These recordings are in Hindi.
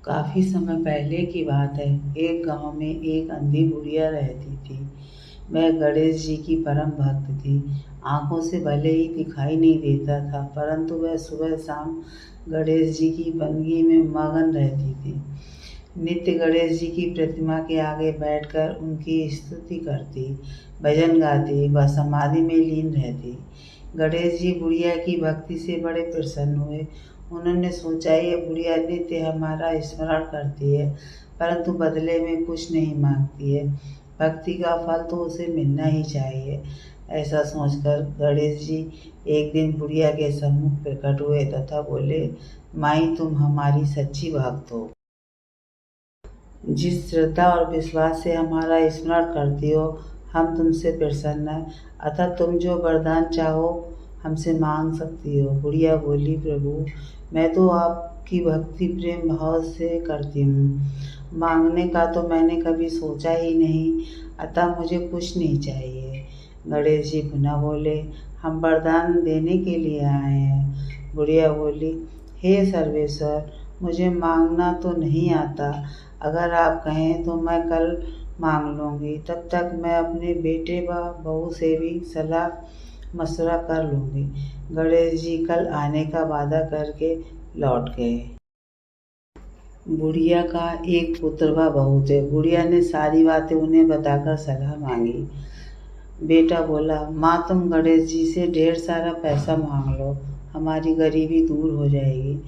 काफ़ी समय पहले की बात है। एक गांव में एक अंधी बुढ़िया रहती थी। वह गणेश जी की परम भक्त थी। आंखों से भले ही दिखाई नहीं देता था, परंतु वह सुबह शाम गणेश जी की बंदगी में मगन रहती थी। नित्य गणेश जी की प्रतिमा के आगे बैठकर उनकी स्तुति करती, भजन गाती, व समाधि में लीन रहती। गणेश जी बुढ़िया की भक्ति से बड़े प्रसन्न हुए। उन्होंने सोचा, ये बुढ़िया नित्य हमारा स्मरण करती है, परंतु बदले में कुछ नहीं मांगती है। भक्ति का फल तो उसे मिलना ही चाहिए। ऐसा सोचकर गणेश जी एक दिन बुढ़िया के सम्मुख प्रकट हुए तथा बोले, माई, तुम हमारी सच्ची भक्त हो। जिस श्रद्धा और विश्वास से हमारा स्मरण करती हो, हम तुमसे प्रसन्न हैं। अतः तुम जो वरदान चाहो हमसे मांग सकती हो। बुढ़िया बोली, प्रभु, मैं तो आपकी भक्ति प्रेम भाव से करती हूँ। मांगने का तो मैंने कभी सोचा ही नहीं, अतः मुझे कुछ नहीं चाहिए। गणेश जी पुनः बोले, हम वरदान देने के लिए आए हैं। बुढ़िया बोली, हे सर्वेश्वर, मुझे मांगना तो नहीं आता। अगर आप कहें तो मैं कल मांग लूँगी। तब तक मैं अपने बेटे व बहू से भी सलाह मशवरा कर लूँगी। गणेश जी कल आने का वादा करके लौट गए। बुढ़िया का एक पुत्र व बहू थे। बुढ़िया ने सारी बातें उन्हें बताकर सलाह मांगी। बेटा बोला, माँ, तुम गणेश जी से ढेर सारा पैसा मांग लो, हमारी गरीबी दूर हो जाएगी,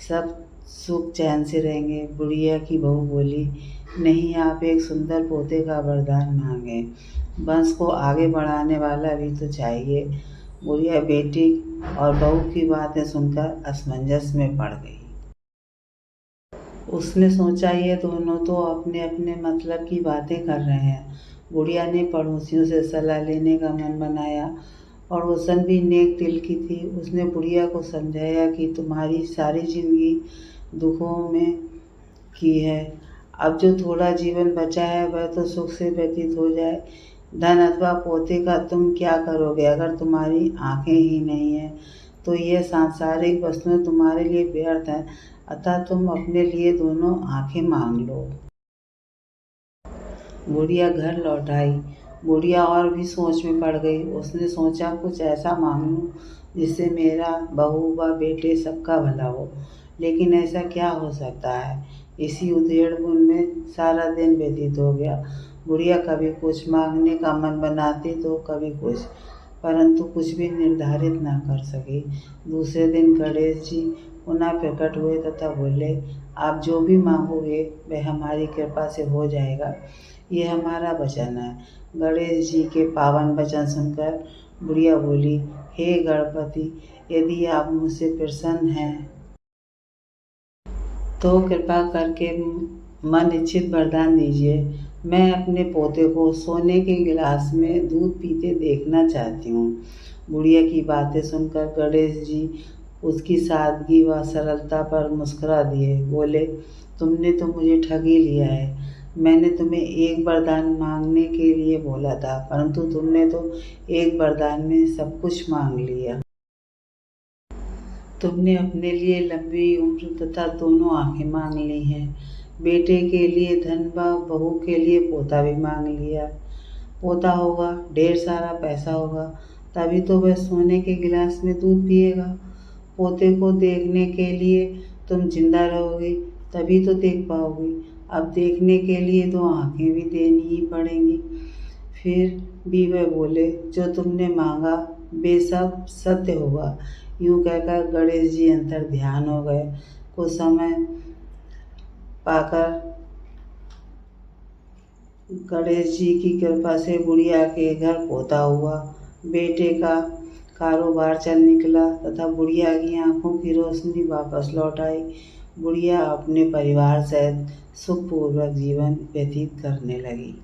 सब सुख चैन से रहेंगे। बुढ़िया की बहू बोली, नहीं, आप एक सुंदर पोते का वरदान मांगे, वंश को आगे बढ़ाने वाला भी तो चाहिए। बुढ़िया बेटी और बहू की बातें सुनकर असमंजस में पड़ गई। उसने सोचा, ये दोनों तो अपने अपने मतलब की बातें कर रहे हैं। बुढ़िया ने पड़ोसियों से सलाह लेने का मन बनाया। पड़ोसन भी नेक दिल की थी। उसने बुढ़िया को समझाया कि तुम्हारी सारी जिंदगी दुखों में की है, अब जो थोड़ा जीवन बचा है वह तो सुख से व्यतीत हो जाए। धन अथवा पोते का तुम क्या करोगे? अगर तुम्हारी आंखें ही नहीं हैं तो यह सांसारिक वस्तुएं तुम्हारे लिए व्यर्थ हैं। अतः तुम अपने लिए दोनों आंखें मांग लो। बुढ़िया घर लौट आई। बुढ़िया और भी सोच में पड़ गई। उसने सोचा, कुछ ऐसा मांगूं जिससे मेरा बहू व बेटे सबका भला हो, लेकिन ऐसा क्या हो सकता है? इसी उधेड़-बुन में सारा दिन व्यतीत हो गया। बुढ़िया कभी कुछ मांगने का मन बनाती तो कभी कुछ, परंतु कुछ भी निर्धारित न कर सकी। दूसरे दिन गणेश जी पुनः प्रकट हुए तथा बोले, आप जो भी मांगोगे वह हमारी कृपा से हो जाएगा, ये हमारा वचन है। गणेश जी के पावन वचन सुनकर बुढ़िया बोली, हे गणपति, यदि आप मुझसे प्रसन्न हैं तो कृपा करके मन इच्छित वरदान दीजिए। मैं अपने पोते को सोने के गिलास में दूध पीते देखना चाहती हूँ। बुढ़िया की बातें सुनकर गणेश जी उसकी सादगी व सरलता पर मुस्कुरा दिए। बोले, तुमने तो मुझे ठग ही लिया है। मैंने तुम्हें एक वरदान मांगने के लिए बोला था, परंतु तुमने तो एक वरदान में सब कुछ मांग लिया। तुमने अपने लिए लंबी उम्र तथा दोनों आंखें मांग ली हैं। बेटे के लिए धन व बहू के लिए पोता भी मांग लिया। पोता होगा, ढेर सारा पैसा होगा, तभी तो वह सोने के गिलास में दूध पिएगा। पोते को देखने के लिए तुम जिंदा रहोगे, तभी तो देख पाओगी। अब देखने के लिए तो आंखें भी देनी ही पड़ेंगी। फिर भी वह बोले, जो तुमने मांगा वे सब सत्य होगा। यूँ कहकर गणेश जी अंतर ध्यान हो गए। कुछ समय पाकर गणेश जी की कृपा से बुढ़िया के घर पोता हुआ। बेटे का कारोबार चल निकला तथा बुढ़िया की आंखों की रोशनी वापस लौट आई। बुढ़िया अपने परिवार सहित सुखपूर्वक जीवन व्यतीत करने लगी।